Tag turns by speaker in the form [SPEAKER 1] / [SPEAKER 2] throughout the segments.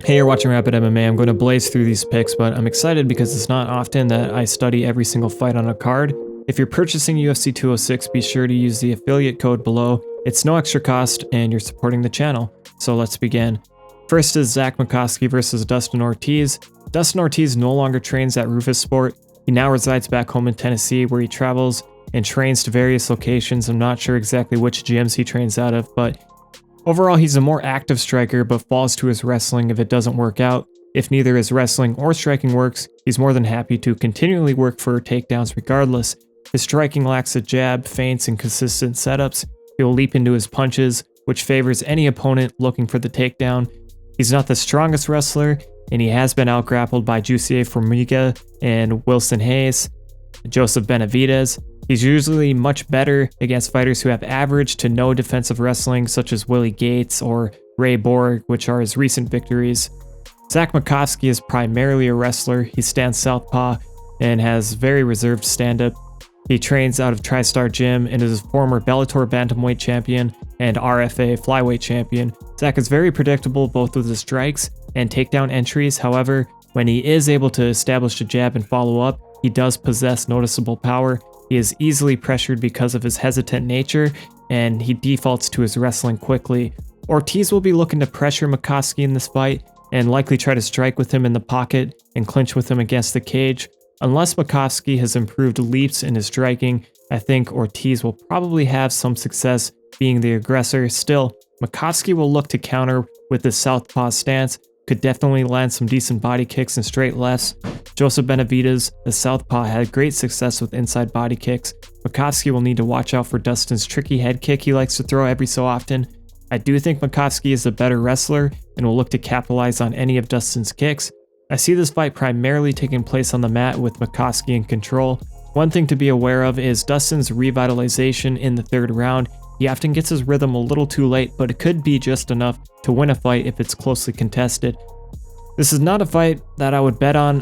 [SPEAKER 1] Hey, you're watching Rapid MMA. I'm going to blaze through these picks, but I'm excited because it's not often that I study every single fight on a card. If you're purchasing UFC 206, be sure to use the affiliate code below. It's no extra cost, and you're supporting the channel. So let's begin. First is Zach Makovsky versus Dustin Ortiz. Dustin Ortiz no longer trains at Rufus Sport. He now resides back home in Tennessee, where he travels and trains to various locations. I'm not sure exactly which gyms he trains out of, but overall, he's a more active striker, but falls to his wrestling if it doesn't work out. If neither his wrestling or striking works, he's more than happy to continually work for takedowns regardless. His striking lacks a jab, feints, and consistent setups. He'll leap into his punches, which favors any opponent looking for the takedown. He's not the strongest wrestler, and he has been outgrappled by Jussier Formiga and Wilson Hayes, Joseph Benavidez. He's usually much better against fighters who have average to no defensive wrestling, such as Willie Gates or Ray Borg, which are his recent victories. Zach Makovsky is primarily a wrestler. He stands southpaw and has very reserved stand-up. He trains out of TriStar Gym and is a former Bellator Bantamweight champion and RFA Flyweight champion. Zach is very predictable both with his strikes and takedown entries. However, when he is able to establish a jab and follow up, he does possess noticeable power. He is easily pressured because of his hesitant nature, and he defaults to his wrestling quickly. Ortiz will be looking to pressure Makovsky in this fight and likely try to strike with him in the pocket and clinch with him against the cage. Unless Makovsky has improved leaps in his striking, I think Ortiz will probably have some success being the aggressor. Still, Makovsky will look to counter with his southpaw stance, could definitely land some decent body kicks and straight lefts. Joseph Benavidez, the southpaw, had great success with inside body kicks. Makovsky will need to watch out for Dustin's tricky head kick he likes to throw every so often. I do think Makovsky is a better wrestler and will look to capitalize on any of Dustin's kicks. I see this fight primarily taking place on the mat with Makovsky in control. One thing to be aware of is Dustin's revitalization in the third round. He often gets his rhythm a little too late, but it could be just enough to win a fight if it's closely contested. This is not a fight that I would bet on.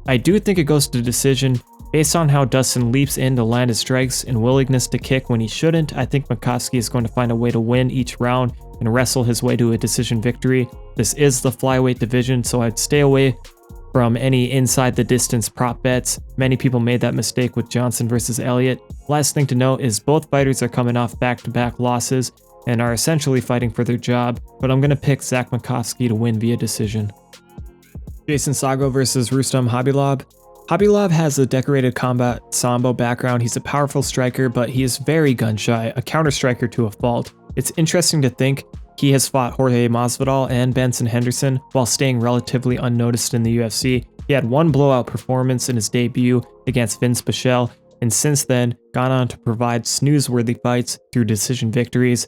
[SPEAKER 1] I do think it goes to decision. Based on how Dustin leaps in to land his strikes and willingness to kick when he shouldn't, I think Makovsky is going to find a way to win each round and wrestle his way to a decision victory. This is the flyweight division, so I'd stay away from any inside the distance prop bets. Many people made that mistake with Johnson versus Elliott. Last thing to note is both fighters are coming off back-to-back losses and are essentially fighting for their job, but I'm going to pick Zach Makovsky to win via decision. Jason Saggo versus Rustam Khabilov. Khabilov has a decorated combat sambo background. He's a powerful striker, but he is very gun-shy, a counter-striker to a fault. It's interesting to think he has fought Jorge Masvidal and Benson Henderson while staying relatively unnoticed in the UFC. He had one blowout performance in his debut against Vince Pichel, and since then gone on to provide snooze-worthy fights through decision victories.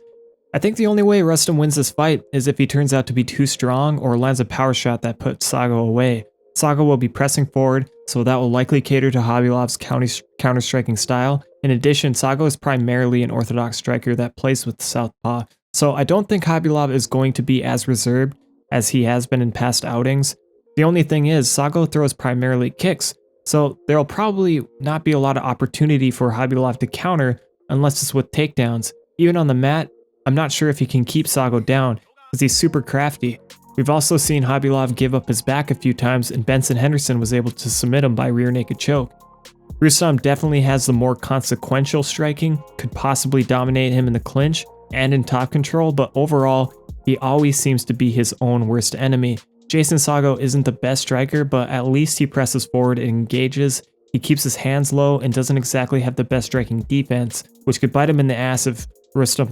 [SPEAKER 1] I think the only way Rustam wins this fight is if he turns out to be too strong or lands a power shot that puts Saggo away. Saggo will be pressing forward, so that will likely cater to Khabilov's counter-striking style. In addition, Saggo is primarily an orthodox striker that plays with the southpaw, so I don't think Khabilov is going to be as reserved as he has been in past outings. The only thing is, Saggo throws primarily kicks, so there'll probably not be a lot of opportunity for Khabilov to counter unless it's with takedowns. Even on the mat, I'm not sure if he can keep Saggo down because he's super crafty. We've also seen Khabilov give up his back a few times, and Benson Henderson was able to submit him by rear naked choke. Rustam definitely has the more consequential striking, could possibly dominate him in the clinch and in top control, but overall, he always seems to be his own worst enemy. Jason Saggo isn't the best striker, but at least he presses forward and engages. He keeps his hands low and doesn't exactly have the best striking defense, which could bite him in the ass if Rustam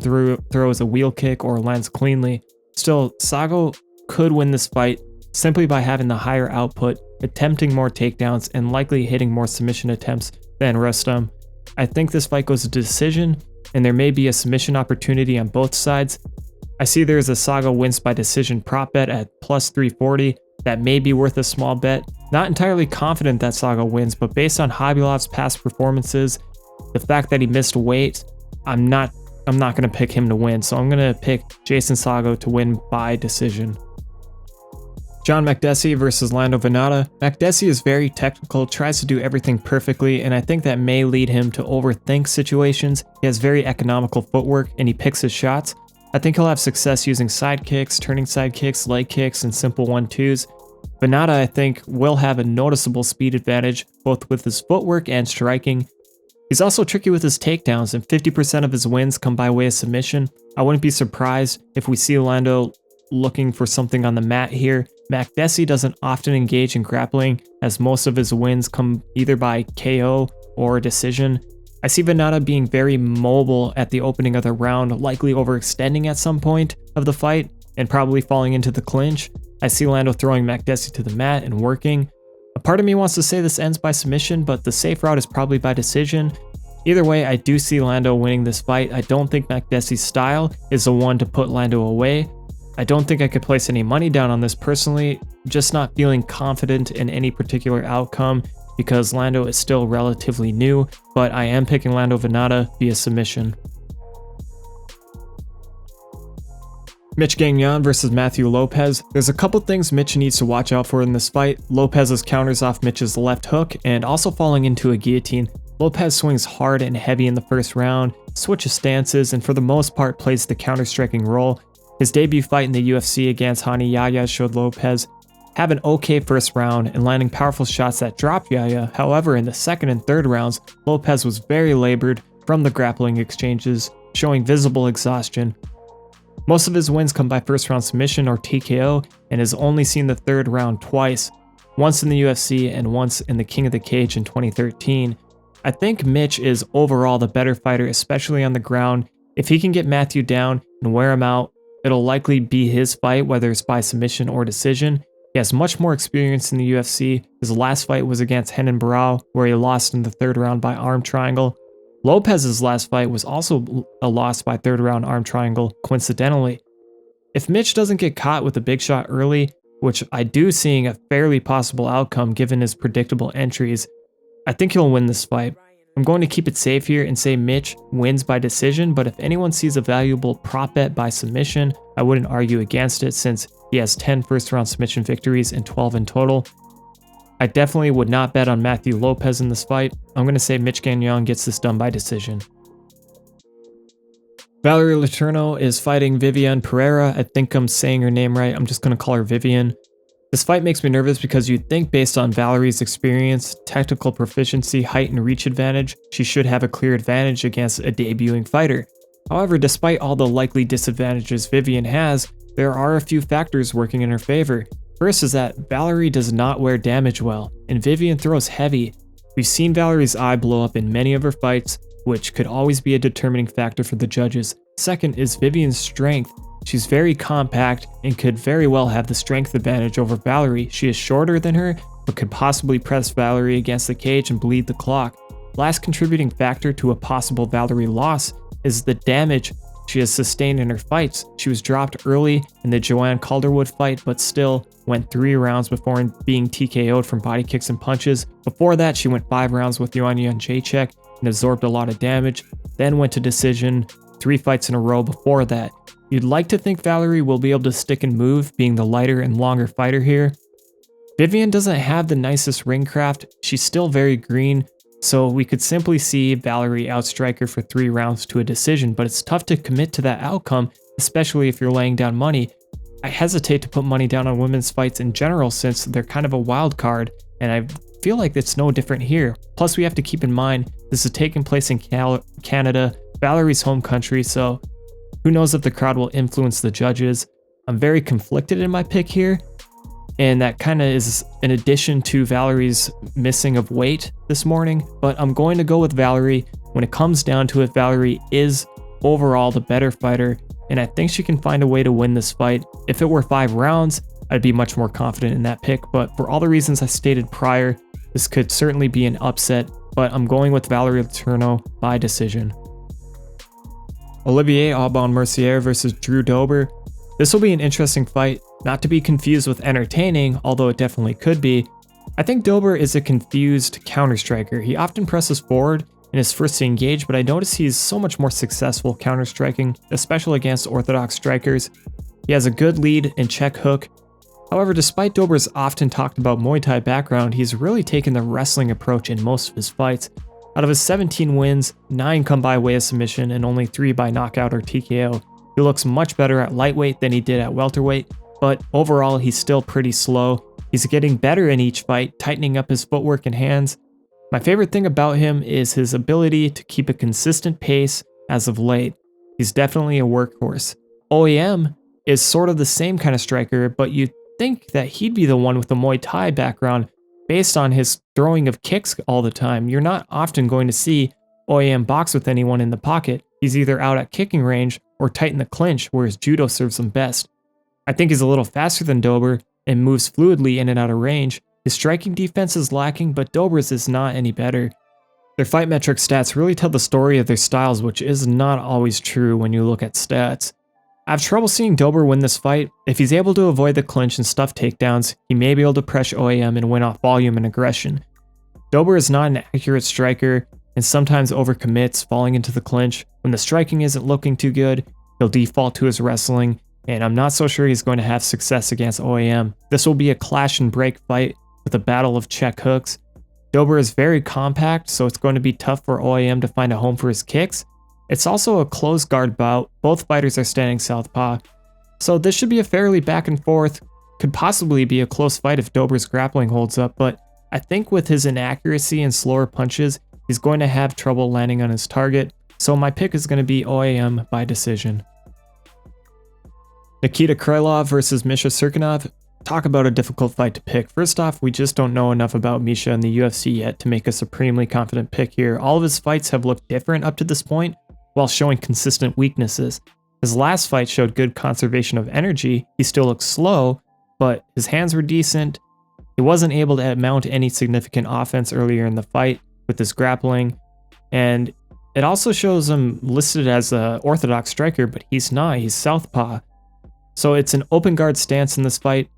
[SPEAKER 1] throws a wheel kick or lands cleanly. Still, Saggo could win this fight simply by having the higher output, attempting more takedowns, and likely hitting more submission attempts than Rustam. I think this fight goes to decision, and there may be a submission opportunity on both sides. I see there's a Saggo wins by decision prop bet at plus 340 that may be worth a small bet. Not entirely confident that Saggo wins, but based on Khabilov's past performances, the fact that he missed weight, I'm not going to pick him to win, so I'm going to pick Jason Saggo to win by decision. John Makdessi versus Lando Vannata. Makdessi is very technical, tries to do everything perfectly, and I think that may lead him to overthink situations. He has very economical footwork and he picks his shots. I think he'll have success using side kicks, turning side kicks, leg kicks, and simple 1-2s. Vannata, I think, will have a noticeable speed advantage, both with his footwork and striking. He's also tricky with his takedowns, and 50% of his wins come by way of submission. I wouldn't be surprised if we see Lando looking for something on the mat here. Makdessi doesn't often engage in grappling, as most of his wins come either by KO or decision. I see Vannata being very mobile at the opening of the round, likely overextending at some point of the fight, and probably falling into the clinch. I see Lando throwing Makdessi to the mat and working. A part of me wants to say this ends by submission, but the safe route is probably by decision. Either way, I do see Lando winning this fight. I don't think Makdessi's style is the one to put Lando away. I don't think I could place any money down on this personally, just not feeling confident in any particular outcome because Lando is still relatively new, but I am picking Lando Vannata via submission. Mitch Gagnon versus Matthew Lopez. There's a couple things Mitch needs to watch out for in this fight. Lopez's counters off Mitch's left hook and also falling into a guillotine. Lopez swings hard and heavy in the first round, switches stances, and for the most part plays the counter-striking role. His debut fight in the UFC against Hani Yahya showed Lopez have an okay first round and landing powerful shots that dropped Yahya. However, in the second and third rounds, Lopez was very labored from the grappling exchanges, showing visible exhaustion. Most of his wins come by first round submission or TKO, and has only seen the third round twice, once in the UFC and once in the King of the Cage in 2013. I think Mitch is overall the better fighter, especially on the ground. If he can get Matthew down and wear him out, it'll likely be his fight, whether it's by submission or decision. He has much more experience in the UFC. His last fight was against Renan Barão, where he lost in the third round by arm triangle. Lopez's last fight was also a loss by third round arm triangle, coincidentally. If Mitch doesn't get caught with a big shot early, which I do seeing a fairly possible outcome given his predictable entries, I think he'll win this fight. I'm going to keep it safe here and say Mitch wins by decision, but if anyone sees a valuable prop bet by submission, I wouldn't argue against it since he has 10 first round submission victories and 12 in total. I definitely would not bet on Matthew Lopez in this fight. I'm going to say Mitch Gagnon gets this done by decision. Valerie Letourneau is fighting Viviane Pereira. I think I'm saying her name right. I'm just going to call her Vivian. This fight makes me nervous because you'd think based on Valerie's experience, technical proficiency, height, and reach advantage, she should have a clear advantage against a debuting fighter. However, despite all the likely disadvantages Vivian has, there are a few factors working in her favor. First is that Valerie does not wear damage well, and Vivian throws heavy. We've seen Valerie's eye blow up in many of her fights, which could always be a determining factor for the judges. Second is Vivian's strength. She's very compact and could very well have the strength advantage over Valerie. She is shorter than her, but could possibly press Valerie against the cage and bleed the clock. Last contributing factor to a possible Valerie loss is the damage she has sustained in her fights. She was dropped early in the Joanne Calderwood fight, but still went 3 rounds before being TKO'd from body kicks and punches. Before that, she went 5 rounds with Joanna Jędrzejczyk and absorbed a lot of damage, then went to decision 3 fights in a row before that. You'd like to think Valerie will be able to stick and move, being the lighter and longer fighter here. Vivian doesn't have the nicest ring craft. She's still very green, so we could simply see Valerie outstrike her for 3 rounds to a decision, but it's tough to commit to that outcome, especially if you're laying down money. I hesitate to put money down on women's fights in general since they're kind of a wild card, and I feel like it's no different here. Plus, we have to keep in mind this is taking place in Canada, Valerie's home country, so who knows if the crowd will influence the judges. I'm very conflicted in my pick here, and that kind of is in addition to Valerie's missing of weight this morning, but I'm going to go with Valerie. When it comes down to it, Valerie is overall the better fighter, and I think she can find a way to win this fight. If it were 5 rounds, I'd be much more confident in that pick, but for all the reasons I stated prior, this could certainly be an upset, but I'm going with Valerie Letourneau by decision. Olivier Aubin-Mercier versus Drew Dober. This will be an interesting fight, not to be confused with entertaining, although it definitely could be. I think Dober is a confused counter-striker. He often presses forward and is first to engage, but I notice he's so much more successful counter-striking, especially against orthodox strikers. He has a good lead and check hook. However, despite Dober's often talked about Muay Thai background, he's really taken the wrestling approach in most of his fights. Out of his 17 wins, 9 come by way of submission and only 3 by knockout or TKO. He looks much better at lightweight than he did at welterweight, but overall he's still pretty slow. He's getting better in each fight, tightening up his footwork and hands. My favorite thing about him is his ability to keep a consistent pace as of late. He's definitely a workhorse. OAM is sort of the same kind of striker, but you'd think that he'd be the one with the Muay Thai background based on his throwing of kicks all the time. You're not often going to see OAM box with anyone in the pocket. He's either out at kicking range or tight in the clinch where his judo serves him best. I think he's a little faster than Dober and moves fluidly in and out of range. His striking defense is lacking, but Dober's is not any better. Their fight metric stats really tell the story of their styles, which is not always true when you look at stats. I have trouble seeing Dober win this fight. If he's able to avoid the clinch and stuff takedowns, he may be able to pressure OAM and win off volume and aggression. Dober is not an accurate striker and sometimes overcommits, falling into the clinch. When the striking isn't looking too good, he'll default to his wrestling, and I'm not so sure he's going to have success against OAM. This will be a clash and break fight with a battle of check hooks. Dober is very compact, so it's going to be tough for OAM to find a home for his kicks. It's also a close guard bout. Both fighters are standing southpaw, so this should be a fairly back and forth. Could possibly be a close fight if Dober's grappling holds up, but I think with his inaccuracy and slower punches, he's going to have trouble landing on his target, so my pick is going to be OAM by decision. Nikita Krylov versus Misha Cirkunov. Talk about a difficult fight to pick. First off, we just don't know enough about Misha in the UFC yet to make a supremely confident pick here. All of his fights have looked different up to this point, while showing consistent weaknesses. His last fight showed good conservation of energy. He still looks slow, but his hands were decent. He wasn't able to mount any significant offense earlier in the fight with his grappling, and it also shows him listed as an orthodox striker, but he's not. He's southpaw. So it's an open guard stance in this fight.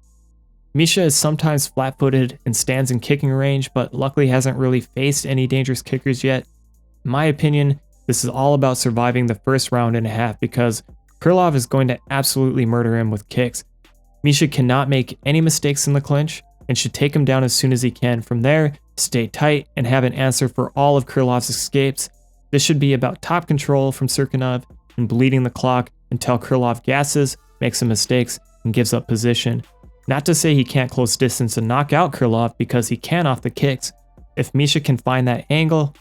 [SPEAKER 1] Misha is sometimes flat-footed and stands in kicking range, but luckily hasn't really faced any dangerous kickers yet. In my opinion, this is all about surviving the first round and a half because Krylov is going to absolutely murder him with kicks. Misha cannot make any mistakes in the clinch and should take him down as soon as he can. From there, stay tight and have an answer for all of Krylov's escapes. This should be about top control from Cirkunov and bleeding the clock until Krylov gasses, makes some mistakes, and gives up position. Not to say he can't close distance and knock out Krylov because he can off the kicks. If Misha can find that angle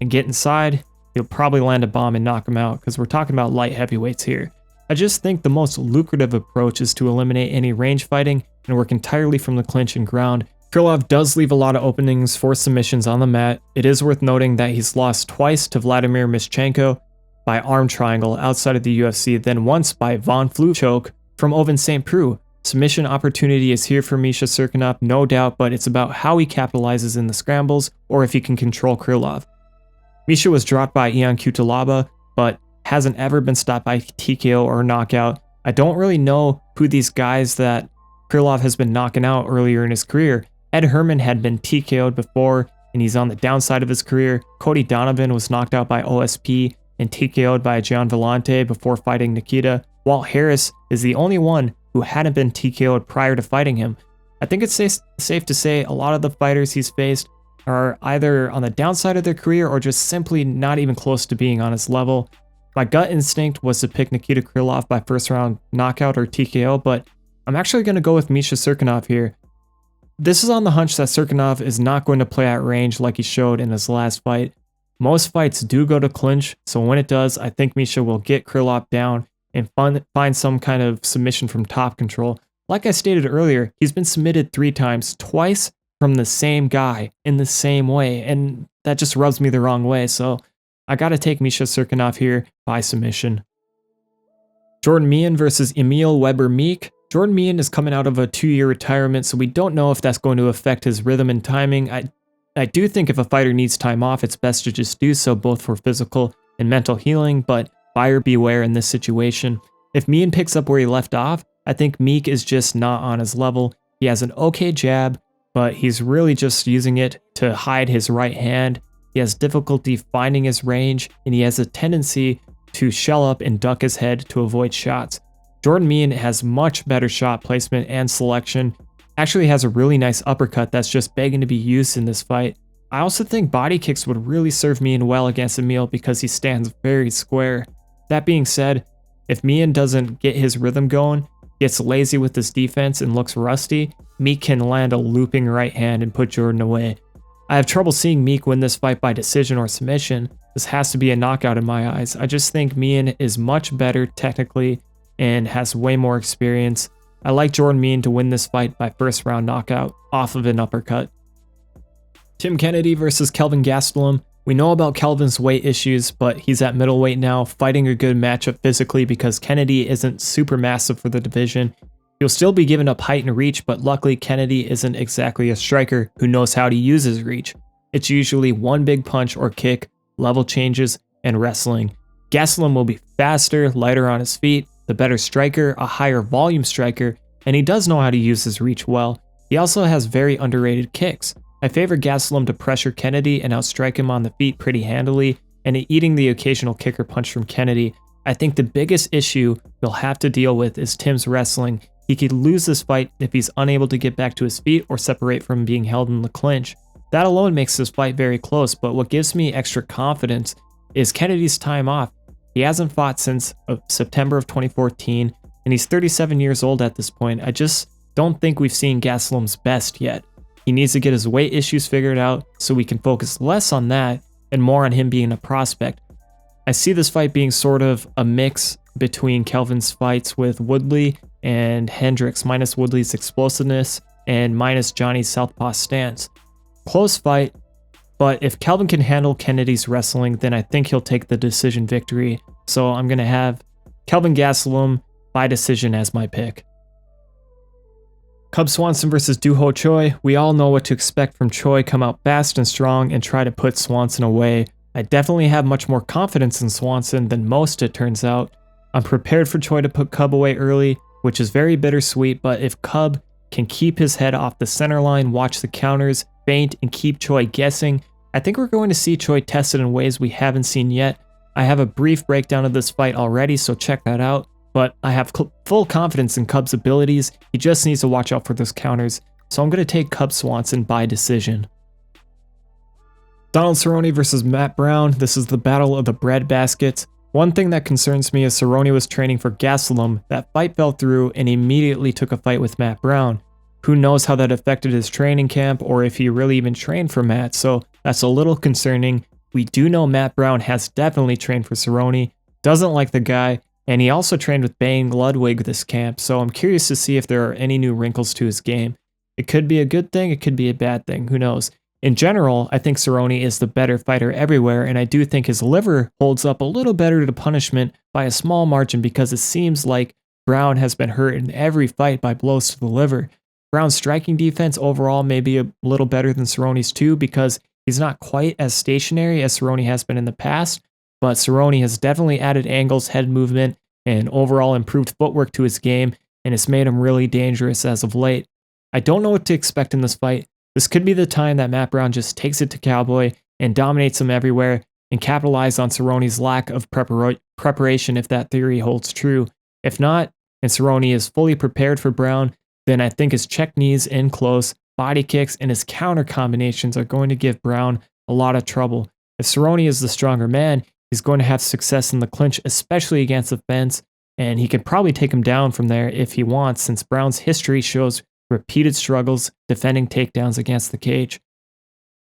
[SPEAKER 1] and get inside, he'll probably land a bomb and knock him out because we're talking about light heavyweights here. I just think the most lucrative approach is to eliminate any range fighting and work entirely from the clinch and ground. Krylov does leave a lot of openings for submissions on the mat. It is worth noting that he's lost twice to Vladimir Mischenko by arm triangle outside of the UFC, then once by Von Flue choke from Oven St. Preux. Submission opportunity is here for Misha Cirkunov, no doubt, but it's about how he capitalizes in the scrambles or if he can control Krylov. Misha was dropped by Ion Cutelaba, but hasn't ever been stopped by TKO or knockout. I don't really know who these guys that Krylov has been knocking out earlier in his career. Ed Herman had been TKO'd before, and he's on the downside of his career. Cody Donovan was knocked out by OSP and TKO'd by Gian Vellante before fighting Nikita. Walt Harris is the only one who hadn't been TKO'd prior to fighting him. I think it's safe to say a lot of the fighters he's faced are either on the downside of their career or just simply not even close to being on his level. My gut instinct was to pick Nikita Krylov by first round knockout or TKO, but I'm actually going to go with Misha Cirkunov here. This is on the hunch that Cirkunov is not going to play at range like he showed in his last fight. Most fights do go to clinch, so when it does, I think Misha will get Krylov down and find some kind of submission from top control. Like I stated earlier, he's been submitted 3 times, twice from the same guy in the same way, and that just rubs me the wrong way, so I gotta take Misha Cirkunov here by submission. Jordan Meehan versus Emil Weber Meek. Jordan Meehan is coming out of a 2-year retirement, so we don't know if that's going to affect his rhythm and timing. I do think if a fighter needs time off, it's best to just do so, both for physical and mental healing, but buyer beware in this situation. If Meehan picks up where he left off, I think Meek is just not on his level. He has an okay jab, but he's really just using it to hide his right hand. He has difficulty finding his range, and he has a tendency to shell up and duck his head to avoid shots. Jordan Meehan has much better shot placement and selection. Actually has a really nice uppercut that's just begging to be used in this fight. I also think body kicks would really serve Meehan well against Emil because he stands very square. That being said, If Meehan doesn't get his rhythm going, gets lazy with his defense and looks rusty, Meek can land a looping right hand and put Jordan away. I have trouble seeing Meek win this fight by decision or submission. This has to be a knockout in my eyes. I just think Meehan is much better technically and has way more experience. I like Jordan Meehan to win this fight by first round knockout off of an uppercut. Tim Kennedy versus Kelvin Gastelum. We know about Kelvin's weight issues, but he's at middleweight now, fighting a good matchup physically because Kennedy isn't super massive for the division. He'll still be giving up height and reach, but luckily Kennedy isn't exactly a striker who knows how to use his reach. It's usually one big punch or kick, level changes, and wrestling. Gastelum will be faster, lighter on his feet, the better striker, a higher volume striker, and he does know how to use his reach well. He also has very underrated kicks. I favor Gastelum to pressure Kennedy and outstrike him on the feet pretty handily, and eating the occasional kick or punch from Kennedy. I think the biggest issue he'll have to deal with is Tim's wrestling. He could lose this fight if he's unable to get back to his feet or separate from being held in the clinch. That alone makes this fight very close, but what gives me extra confidence is Kennedy's time off. He hasn't fought since September of 2014, and he's 37 years old at this point. I just don't think we've seen Gastelum's best yet. He needs to get his weight issues figured out so we can focus less on that and more on him being a prospect. I see this fight being sort of a mix between Kelvin's fights with Woodley and Hendricks, minus Woodley's explosiveness and minus Johnny's southpaw stance. Close fight, but if Kelvin can handle Kennedy's wrestling, then I think he'll take the decision victory. So I'm going to have Kelvin Gastelum by decision as my pick. Cub Swanson versus Duho Choi. We all know what to expect from Choi. Come out fast and strong and try to put Swanson away. I definitely have much more confidence in Swanson than most, it turns out. I'm prepared for Choi to put Cub away early, which is very bittersweet, but if Cub can keep his head off the center line, watch the counters, feint, and keep Choi guessing, I think we're going to see Choi tested in ways we haven't seen yet. I have a brief breakdown of this fight already, so check that out. But I have full confidence in Cub's abilities. He just needs to watch out for those counters. So I'm going to take Cub Swanson by decision. Donald Cerrone versus Matt Brown. This is the battle of the bread baskets. One thing that concerns me is Cerrone was training for Gastelum. That fight fell through and he immediately took a fight with Matt Brown. Who knows how that affected his training camp or if he really even trained for Matt. So that's a little concerning. We do know Matt Brown has definitely trained for Cerrone. Doesn't like the guy. And he also trained with Bane Ludwig this camp, so I'm curious to see if there are any new wrinkles to his game. It could be a good thing, it could be a bad thing, who knows. In general, I think Cerrone is the better fighter everywhere, and I do think his liver holds up a little better to punishment by a small margin because it seems like Brown has been hurt in every fight by blows to the liver. Brown's striking defense overall may be a little better than Cerrone's too because he's not quite as stationary as Cerrone has been in the past. But Cerrone has definitely added angles, head movement, and overall improved footwork to his game, and it's made him really dangerous as of late. I don't know what to expect in this fight. This could be the time that Matt Brown just takes it to Cowboy and dominates him everywhere and capitalize on Cerrone's lack of preparation if that theory holds true. If not, and Cerrone is fully prepared for Brown, then I think his check knees in close, body kicks, and his counter combinations are going to give Brown a lot of trouble. If Cerrone is the stronger man, he's going to have success in the clinch, especially against the fence, and he can probably take him down from there if he wants, since Brown's history shows repeated struggles defending takedowns against the cage.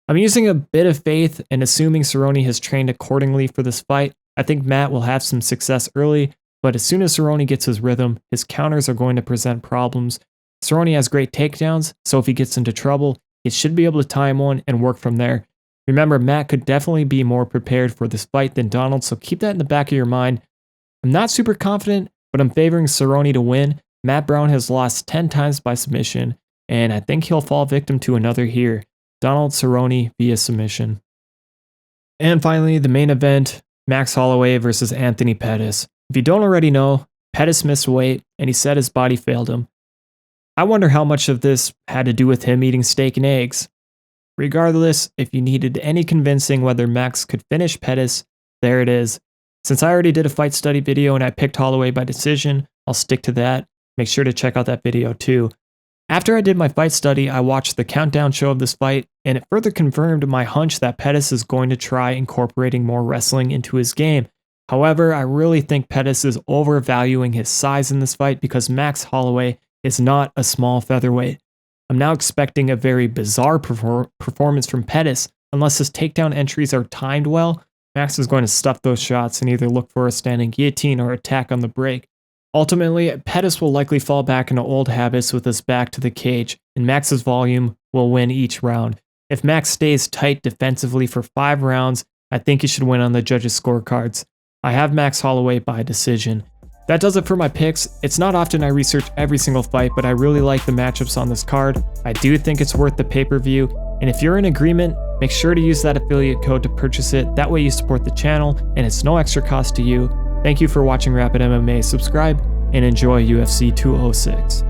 [SPEAKER 1] I'm using a bit of faith and assuming Cerrone has trained accordingly for this fight. I think Matt will have some success early, but as soon as Cerrone gets his rhythm, his counters are going to present problems. Cerrone has great takedowns, so if he gets into trouble, he should be able to time one and work from there. Remember, Matt could definitely be more prepared for this fight than Donald, so keep that in the back of your mind. I'm not super confident, but I'm favoring Cerrone to win. Matt Brown has lost 10 times by submission, and I think he'll fall victim to another here. Donald Cerrone via submission. And finally, the main event, Max Holloway versus Anthony Pettis. If you don't already know, Pettis missed weight, and he said his body failed him. I wonder how much of this had to do with him eating steak and eggs. Regardless, if you needed any convincing whether Max could finish Pettis, there it is. Since I already did a fight study video and I picked Holloway by decision, I'll stick to that. Make sure to check out that video too. After I did my fight study, I watched the countdown show of this fight, and it further confirmed my hunch that Pettis is going to try incorporating more wrestling into his game. However, I really think Pettis is overvaluing his size in this fight because Max Holloway is not a small featherweight. I'm now expecting a very bizarre performance from Pettis. Unless his takedown entries are timed well, Max is going to stuff those shots and either look for a standing guillotine or attack on the break. Ultimately, Pettis will likely fall back into old habits with his back to the cage, and Max's volume will win each round. If Max stays tight defensively for 5 rounds, I think he should win on the judges' scorecards. I have Max Holloway by decision. That does it for my picks. It's not often I research every single fight, but I really like the matchups on this card. I do think it's worth the pay-per-view, and if you're in agreement, make sure to use that affiliate code to purchase it. That way you support the channel, and it's no extra cost to you. Thank you for watching Rapid MMA. Subscribe and enjoy UFC 206.